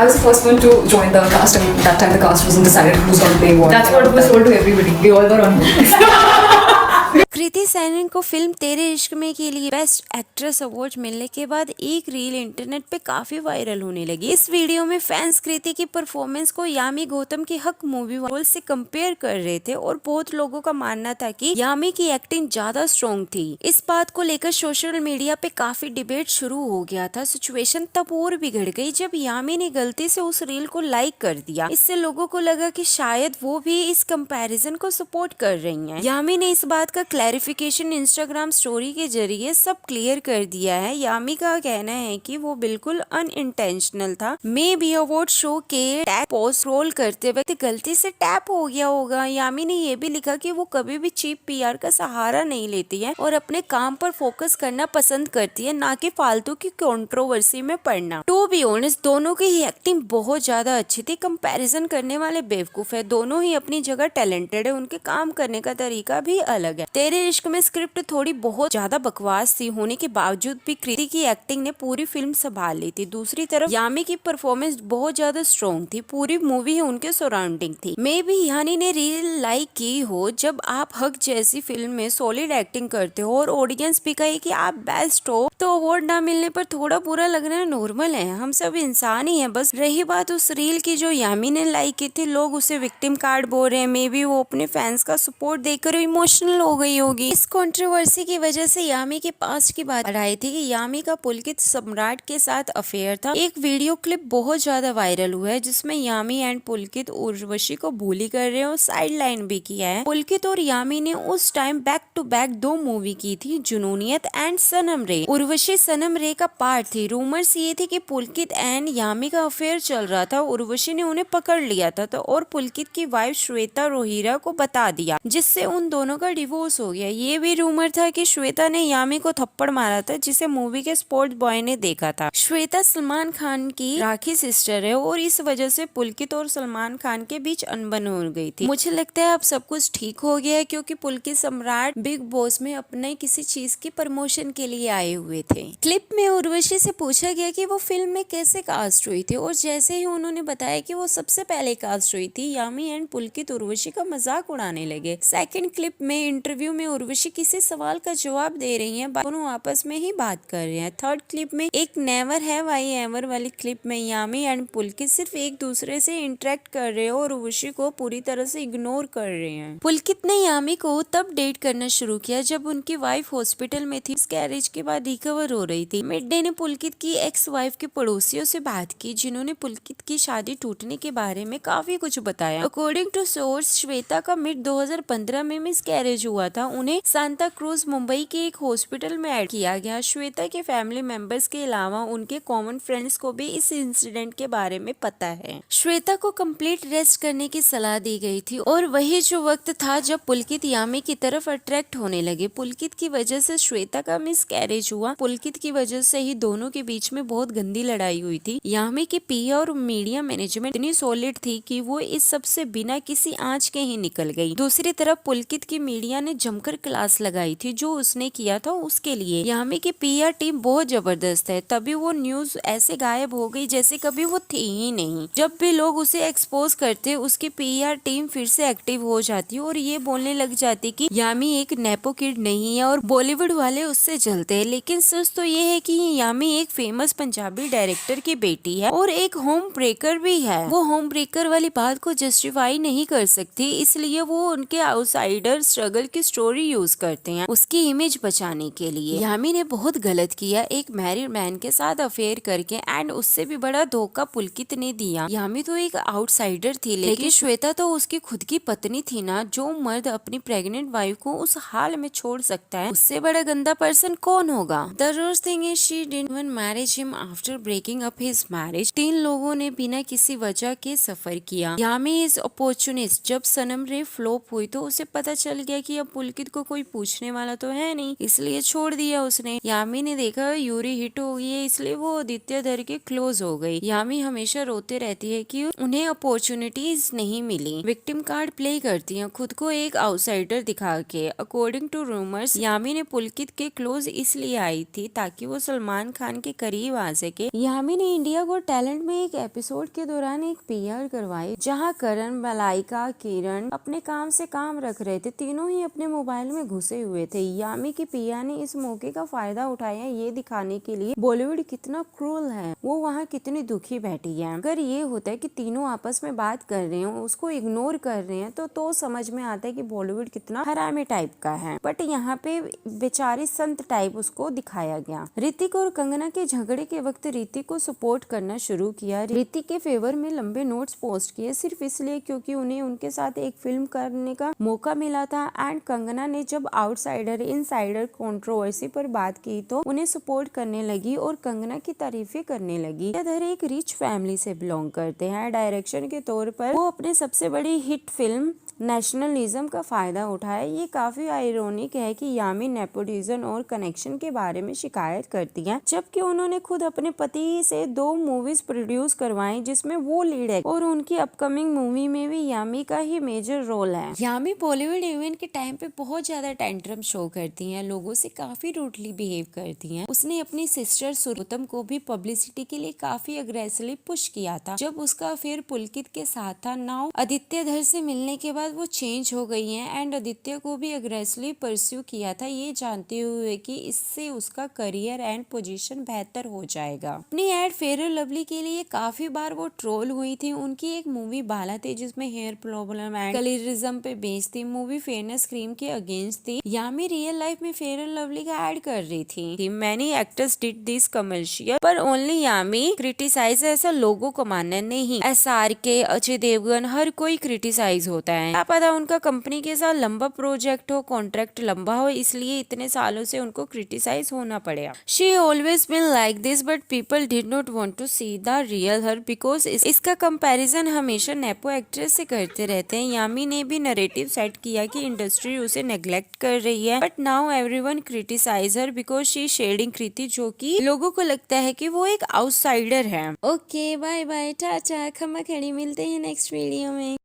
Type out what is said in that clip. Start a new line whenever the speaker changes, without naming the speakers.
I was the first one to join the cast, and that time the cast wasn't decided who's going to play what.
That's what was told to everybody. We all were on board.
Kriti Sanon को film तेरे इश्क में के लिए best actress award मिलने के बाद एक रील इंटरनेट पे काफी वायरल होने लगी। इस वीडियो में फैंस कृति की परफॉर्मेंस को यामी गौतम की हक मूवी रोल से कंपेयर कर रहे थे और बहुत लोगों का मानना था कि यामी की एक्टिंग ज्यादा स्ट्रॉन्ग थी। इस बात को लेकर सोशल मीडिया पे काफी डिबेट शुरू हो गया था। सिचुएशन तब और बिगड़ गई जब यामी ने गलती से उस रील को लाइक कर दिया। इससे लोगों को लगा कि शायद वो भी इस कंपैरिजन को सपोर्ट कर रही हैं। यामी ने इस बात का क्लैरिफिकेशन इंस्टाग्राम स्टोरी के जरिए सब क्लियर कर दिया है। यामी का कहना है कि वो बिल्कुल अनइंटेंशनल था। मे बी अवार्ड शो के टैग पोस्ट रोल करते वक्त गलती से टैप हो गया होगा। यामी ने ये भी लिखा कि वो कभी भी चीप पीआर का सहारा नहीं लेती है और अपने काम पर फोकस करना पसंद करती है, ना कि फालतू की कंट्रोवर्सी में पड़ना। टू बी ऑनेस्ट, दोनों की ही एक्टिंग बहुत ज्यादा अच्छी थी। कंपैरिजन करने वाले बेवकूफ है। दोनों ही अपनी जगह टैलेंटेड है, उनके काम करने का तरीका भी अलग है। तेरे इश्क में स्क्रिप्ट थोड़ी बहुत ज्यादा बकवास थी होने के बावजूद भी कृति की एक्टिंग ने पूरी फिल्म संभाल ली थी। दूसरी तरफ यामी की परफॉर्मेंस बहुत ज्यादा स्ट्रॉन्ग थी। पूरी मूवी ही उनके सराउंडिंग थी। मे भी यानी ने रील लाइक की हो। जब आप हक जैसी फिल्म में सॉलिड एक्टिंग करते हो और ऑडियंस भी कहे कि आप बेस्ट हो, तो अवार्ड ना मिलने पर थोड़ा बुरा लगना नॉर्मल है। हम सब इंसान ही हैं। बस रही बात उस रील की जो यामी ने लाइक की थी, लोग उसे विक्टिम कार्ड बोल रहे हैं। मे बी वो अपने फैंस का सपोर्ट देकर इमोशनल हो गई होगी। इस कंट्रोवर्सी की वजह से यामी के पास्ट की बात आई थी कि यामी का पुलकित सम्राट के साथ अफेयर था। एक वीडियो क्लिप बहुत ज्यादा वायरल हुआ है जिसमें यामी एंड पुलकित उर्वशी को bully कर रहे हैं और साइड लाइन भी किया है। पुलकित और यामी ने उस time back to back 2 movie की थी, जुनूनियत एंड सनम रे। उर्वशी सनम रे का पार्ट थी। रूमर्स ये थे कि पुलकित एंड यामी का अफेयर चल रहा था। उर्वशी ने उन्हें पकड़ लिया था और पुलकित की वाइफ श्वेता रोहिरा को बता दिया, जिससे उन दोनों का डिवोर्स हो गया। ये भी रूमर था कि श्वेता ने यामी को थप्पड़ मारा था, जिसे मूवी के स्पोर्ट्स बॉय ने देखा था। श्वेता सलमान खान की राखी सिस्टर है और इस वजह से पुलकित और सलमान खान के बीच अनबन हो गई थी। मुझे लगता है अब सब कुछ ठीक हो गया है, क्योंकि पुलकित सम्राट बिग बॉस में अपने किसी चीज की प्रमोशन के लिए आए हुए थे। क्लिप में उर्वशी से पूछा गया कि वो फिल्म में कैसे कास्ट हुई थी और जैसे ही उन्होंने बताया कि वो सबसे पहले कास्ट हुई थी, यामी एंड पुलकित उर्वशी का मजाक उड़ाने लगे। सेकंड क्लिप में इंटरव्यू में उर्वशी किसी सवाल का जवाब दे रही हैं, दोनों आपस में ही बात कर रहे हैं। थर्ड क्लिप में एक नेवर हैव आई एवर वाली क्लिप में यामी एंड पुलकित सिर्फ एक दूसरे से इंटरेक्ट कर रहे हैं और उर्वशी को पूरी तरह से इग्नोर कर रहे हैं। पुलकित ने यामी को तब डेट करना शुरू किया जब उनकी वाइफ हॉस्पिटल में थी। कैरेज के बाद रिकवर हो रही थी। मिड डे ने पुलकित की एक्स वाइफ के पड़ोसियों से बात की, जिन्होंने पुलकित की शादी टूटने के बारे में काफी कुछ बताया। अकॉर्डिंग टू सोर्स, श्वेता का मिड 2015 में मिस कैरेज हुआ था। उन्हें सांता क्रूज मुंबई के एक हॉस्पिटल में एड किया गया। श्वेता के फैमिली मेंबर्स के अलावा उनके कॉमन फ्रेंड्स को भी इस इंसिडेंट के बारे में पता है। श्वेता को कंप्लीट रेस्ट करने की सलाह दी गई थी और वही जो वक्त था जब पुलकित यामी की तरफ अट्रैक्ट होने लगे। पुलकित की वजह से श्वेता का मिस कैरेज हुआ। पुलकित की वजह से ही दोनों के बीच में बहुत गंदी लड़ाई हुई थी। यामी की पीआर और मीडिया मैनेजमेंट इतनी सॉलिड थी कि वो इस सब से बिना किसी आंच के ही निकल गई। दूसरी तरफ पुलकित की मीडिया ने जमकर क्लास लगाई थी जो उसने किया था उसके लिए। यामी की पीआर टीम बहुत जबरदस्त है, तभी वो न्यूज ऐसे गायब हो गई जैसे कभी वो थी ही नहीं। जब भी लोग उसे एक्सपोज करते, उसकी पीआर टीम फिर से एक्टिव हो जाती और ये बोलने लग जाती कि यामी एक नेपो किड नहीं है और बॉलीवुड वाले उससे जलते हैं। लेकिन सच तो ये है कि यामी एक फेमस पंजाबी डायरेक्टर की बेटी है और एक होम ब्रेकर भी है। वो होम ब्रेकर वाली बात को जस्टिफाई नहीं कर सकती, इसलिए वो उनके आउटसाइडर स्ट्रगल की स्टोरी यूज करते हैं उसकी इमेज बचाने के लिए। यामी ने बहुत गलत किया, एक मैरिड मैन के साथ अफेयर करके, एंड उससे भी बड़ा धोखा पुलकित ने दिया। यामी तो एक आउटसाइडर थी, लेकिन श्वेता तो उसकी खुद की पत्नी थी ना। जो मर्द अपनी प्रेग्नेंट वाइफ को उस हाल में छोड़ सकता है, उससे बड़ा गंदा पर्सन कौन होगा। The worst thing is she didn't even marriage him after breaking up his marriage. 3 लोगों ने बिना किसी वजह के सफर किया। Yami is opportunist. जब सनम रे फ्लॉप हुई तो उसे पता चल गया कि अब पुलकित पुलकित को कोई पूछने वाला तो है नहीं, इसलिए छोड़ दिया उसने। यामी ने देखा यूरी हिट हो गई है, इसलिए वो आदित्य धर के क्लोज हो गई। यामी हमेशा रोते रहती है कि उन्हें अपॉर्चुनिटीज नहीं मिली। विक्टिम कार्ड प्ले करती है, खुद को एक आउटसाइडर दिखा के। अकॉर्डिंग टू रूमर्स यामी ने पुलकित के क्लोज इसलिए आई थी ताकि वो सलमान खान के करीब आ सके। यामी ने इंडिया गॉट टैलेंट में एक एपिसोड के दौरान एक पीआर करवाई जहां करण, मलाइका, किरण अपने काम से काम रख रहे थे। तीनों ही अपने मोबाइल में घुसे हुए थे। यामी की पिया ने इस मौके का फायदा उठाया ये दिखाने के लिए बॉलीवुड कितना क्रूल है, वो वहाँ कितनी दुखी बैठी है। अगर ये होता है कि तीनों आपस में बात कर रहे हो, उसको इग्नोर कर रहे हैं तो समझ में आता है कि बॉलीवुड कितना हरामी टाइप का है। बट यहाँ पे बेचारी संत टाइप उसको दिखाया गया। ऋतिक और कंगना के झगड़े के वक्त ऋतिक को सपोर्ट करना शुरू किया। ऋतिक के फेवर में लंबे नोट्स पोस्ट किए सिर्फ इसलिए क्योंकि उन्हें उनके साथ एक फिल्म करने का मौका मिला था। एंड कंगना ने जब आउटसाइडर इनसाइडर कंट्रोवर्सी पर बात की तो उन्हें सपोर्ट करने लगी और कंगना की तारीफें करने लगी। इधर एक रिच फैमिली से बिलोंग करते हैं। डायरेक्शन के तौर पर वो अपने सबसे बड़ी हिट फिल्म नेशनलिज्म का फायदा उठाया। ये काफी आयरोनिक है कि यामी नेपोटिज्म और कनेक्शन के बारे में शिकायत करती है, जबकि उन्होंने खुद अपने पति से 2 मूवीज प्रोड्यूस करवाई जिसमें वो लीड है और उनकी अपकमिंग मूवी में भी यामी का ही मेजर रोल है। यामी बॉलीवुड इवेंट के टाइम पे बहुत ज्यादा टेंट्रम शो करती हैं, लोगों से काफी रूडली बिहेव करती हैं। उसने अपनी सिस्टर सुरुतम को भी पब्लिसिटी के लिए काफी अग्रेसिवली पुश किया था जब उसका अफेयर पुलकित के साथ था। नाउ आदित्य धर से मिलने के बाद वो चेंज हो गई हैं एंड आदित्य को भी अग्रेसिवली परस्यू किया था, ये जानते हुए कि इससे उसका करियर एंड पोजीशन बेहतर हो जाएगा। अपनी एड फेयर लवली के लिए काफी बार वो ट्रोल हुई थी। उनकी एक मूवी बाला थी जिसमें हेयर प्रॉब्लम एंड कलरिज्म पे बेस्ड थी। मूवी फेयरनेस क्रीम के अगेंस्ट थी। यामी रियल लाइफ में फेयर लवली का एड कर रही थी। Many actors did this commercial पर ओनली यामी क्रिटिसाइज। ऐसा लोगों को मानना नहीं, SRK, अजय देवगन हर कोई क्रिटिसाइज होता है। क्या पता उनका कंपनी के साथ लंबा प्रोजेक्ट हो, कॉन्ट्रैक्ट लंबा हो, इसलिए इतने सालों से उनको क्रिटिसाइज होना पड़ेगा। She always been like this but people did not want to see the real her because इसका कंपैरिजन हमेशा नेपो एक्ट्रेस से करते रहते हैं। यामी ने भी नैरेटिव सेट किया कि इंडस्ट्री उसे नेग्लेक्ट कर रही है, but now everyone criticise her because she shedding Kriti, जो कि लोगों को लगता है कि वो एक आउटसाइडर है। ओके बाय बाय, टाटा, खमा खड़ी, मिलते हैं नेक्स्ट वीडियो में।